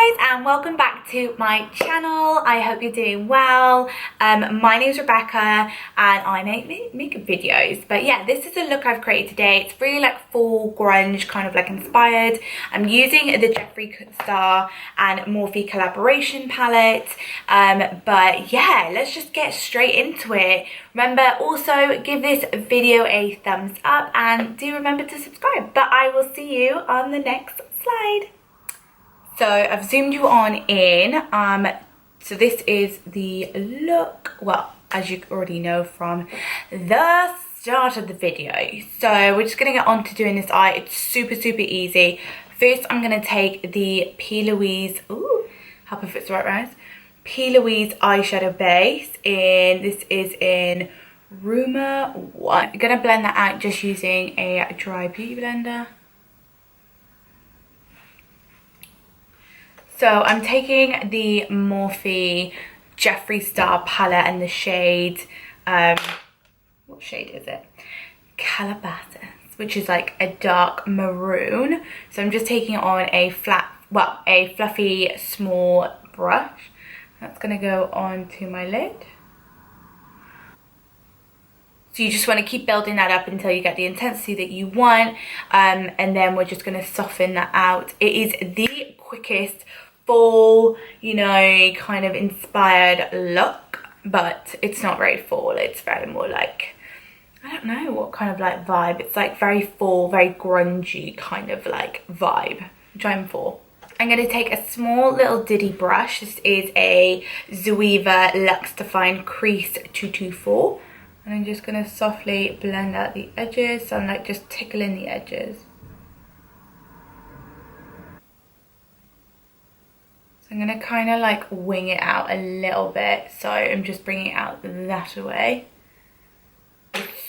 guys, and welcome back to my channel. I hope you're doing well. My name is Rebecca and I make makeup videos. But yeah, this is a look I've created today. It's really like fall grunge, kind of like inspired. I'm using the Jeffree Star and Morphe collaboration palette. But yeah, let's just get straight into it. Remember, also give this video a thumbs up and do remember to subscribe. But I will see you on the next slide. So I've zoomed you on in. So this is the look, well, as you already know from the start of the video. So we're just gonna get on to doing this eye. It's super easy. First, I'm gonna take the P. Louise, ooh, help if it's the right rise. P. Louise eyeshadow base, and this is in Rumor 1. I'm gonna blend that out just using a dry beauty blender. So I'm taking the Morphe Jeffree Star palette and the shade, what shade is it? Calabasas, which is like a dark maroon. So I'm just taking it on a a fluffy small brush. That's gonna go onto my lid. So you just want to keep building that up until you get the intensity that you want, and then we're just going to soften that out. It is the quickest fall, you know, kind of inspired look, but it's not very fall. It's very more like, I don't know what kind of like vibe. It's like very fall, very grungy kind of like vibe, which I'm for. I'm going to take a small little diddy brush. This is a Zoeva Luxe Define Crease 224. And I'm just going to softly blend out the edges. So I'm like just tickling the edges. So I'm going to kind of like wing it out a little bit. So I'm just bringing it out that way.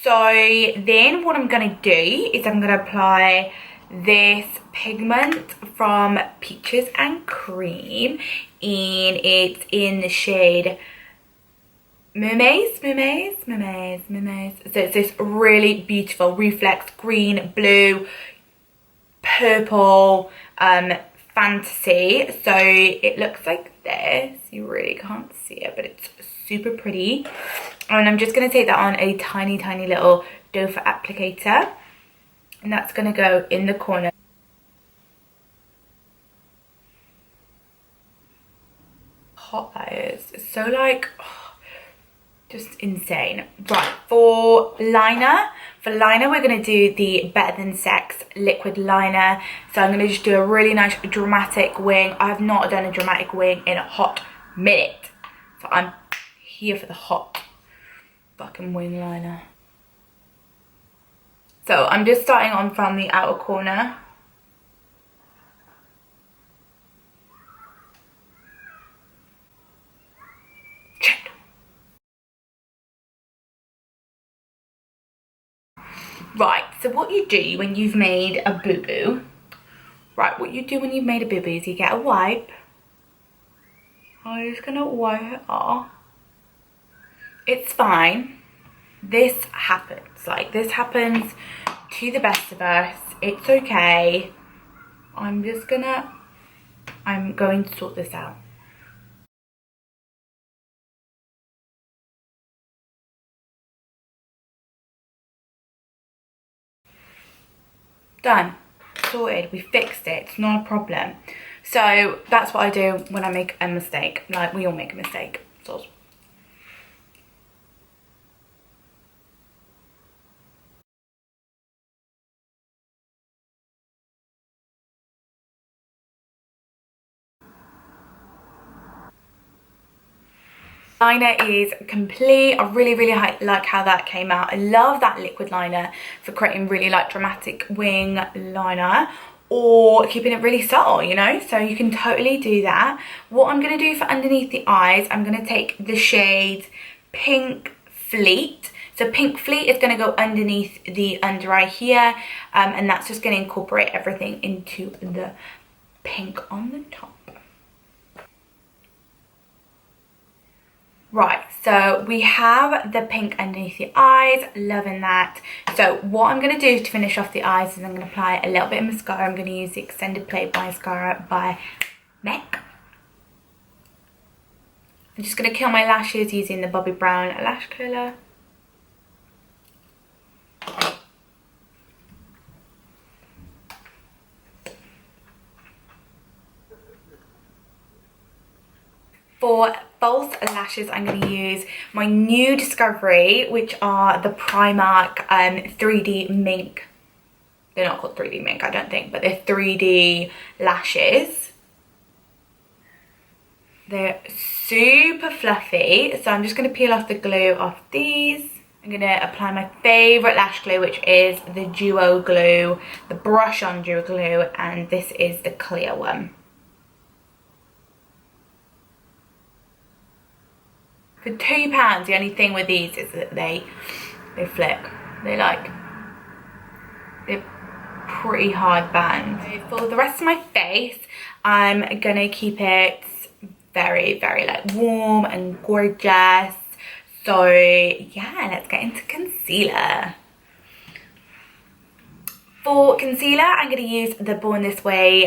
So then what I'm going to do is I'm going to apply this pigment from Peaches and Cream. And it's in the shade Mermaids. So it's this really beautiful reflex green, blue, purple fantasy. So it looks like this. You really can't see it, but it's super pretty. And I'm just going to take that on a tiny little doe foot applicator, and that's going to go in the corner. Hot that is. It's so like, oh, just insane. Right, for liner we're going to do the Better Than Sex liquid liner. So I'm going to just do a really nice dramatic wing. I have not done a dramatic wing in a hot minute, so I'm here for the hot fucking wing liner. So I'm just starting on from the outer corner. Right, so what you do when you've made a boo-boo, is you get a wipe. I'm just gonna wipe it off. It's fine. This happens. Like, this happens to the best of us. It's okay. I'm going to sort this out. Done. Sorted. We fixed it. It's not a problem. So that's what I do when I make a mistake. Like, we all make a mistake. So liner is complete. I really like how that came out. I love that liquid liner for creating really like dramatic wing liner or keeping it really subtle, you know, so you can totally do that. What I'm going to do for underneath the eyes, I'm going to take the shade Pink Fleet. So Pink Fleet is going to go underneath the under eye here, and that's just going to incorporate everything into the pink on the top. Right, so we have the pink underneath the eyes, loving that. So what I'm going to do to finish off the eyes is I'm going to apply a little bit of mascara. I'm going to use the Extended Play Mascara by MAC. I'm just going to curl my lashes using the Bobbi Brown lash curler. For false lashes, I'm going to use my new discovery, which are the Primark 3D Mink. They're not called 3D Mink, I don't think, but they're 3D lashes. They're super fluffy, so I'm just going to peel off the glue off these. I'm going to apply my favourite lash glue, which is the Duo Glue, the brush on Duo Glue, and this is the clear one. For £2, the only thing with these is that they flick. They're pretty hard band. For the rest of my face, I'm gonna keep it very, very like warm and gorgeous. So yeah, let's get into concealer. For concealer, I'm gonna use the Born This Way,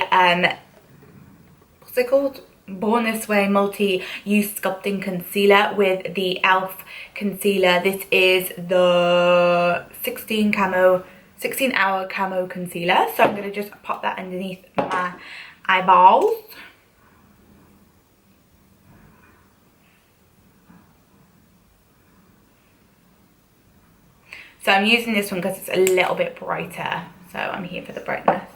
what's it called? Born This Way Multi-Use Sculpting Concealer with the e.l.f. concealer. This is the 16-hour camo concealer. So I'm going to just pop that underneath my eyeballs. So I'm using this one because it's a little bit brighter. So I'm here for the brightness.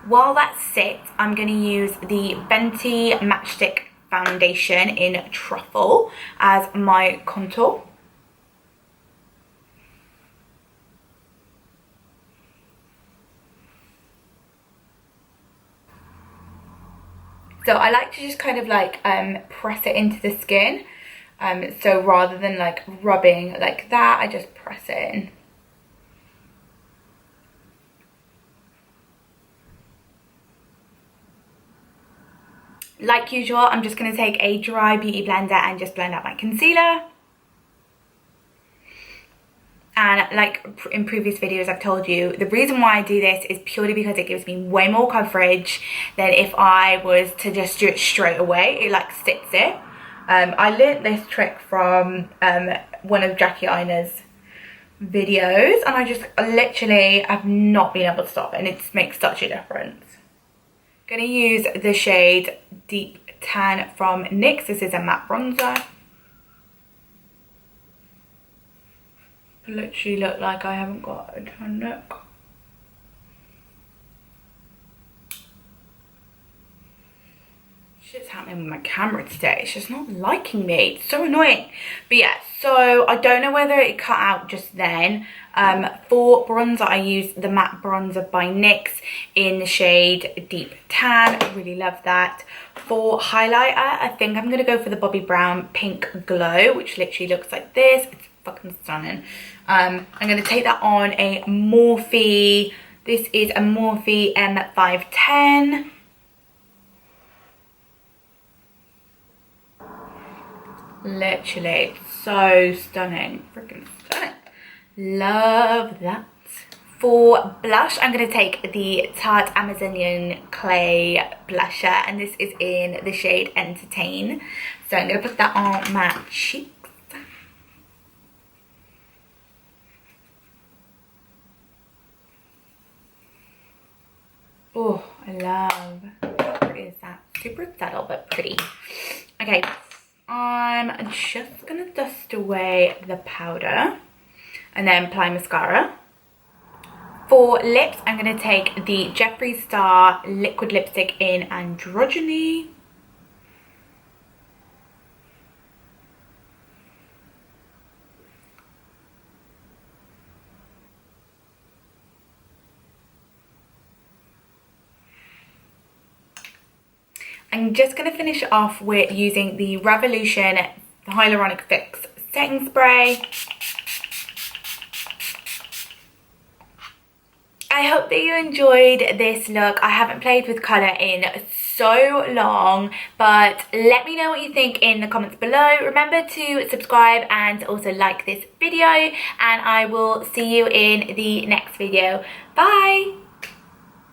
While that sits, I'm going to use the Fenty Matchstick Foundation in Truffle as my contour. So I like to just kind of like press it into the skin. So rather than like rubbing like that, I just press it in. Like usual, I'm just going to take a dry beauty blender and just blend out my concealer. And like in previous videos I've told you, the reason why I do this is purely because it gives me way more coverage than if I was to just do it straight away. It like sits it. I learnt this trick from one of Jackie Ina's videos, and I just literally have not been able to stop it, and it makes such a difference. Gonna use the shade Deep Tan from NYX. This is a matte bronzer. Literally look like I haven't got a tan look. Shit's happening with my camera today. It's just not liking me. It's so annoying. But yeah, so I don't know whether it cut out just then. For bronzer, I use the matte bronzer by NYX in the shade Deep Tan. I really love that. For highlighter, I think I'm going to go for the Bobbi Brown Pink Glow, which literally looks like this. It's fucking stunning. I'm going to take that on a Morphe. This is a Morphe M510. Literally so stunning. Freaking stunning. Love that. For blush, I'm going to take the Tarte Amazonian Clay blusher, and this is in the shade Entertain. So I'm going to put that on my cheeks. Oh, I love. How pretty is that? Super subtle but pretty. Okay, I'm just going to dust away the powder and then apply mascara. For lips, I'm going to take the Jeffree Star liquid lipstick in Androgyny. I'm just going to finish off with using the Revolution Hyaluronic Fix Setting Spray. I hope that you enjoyed this look. I haven't played with colour in so long, but let me know what you think in the comments below. Remember to subscribe and also like this video, and I will see you in the next video. Bye!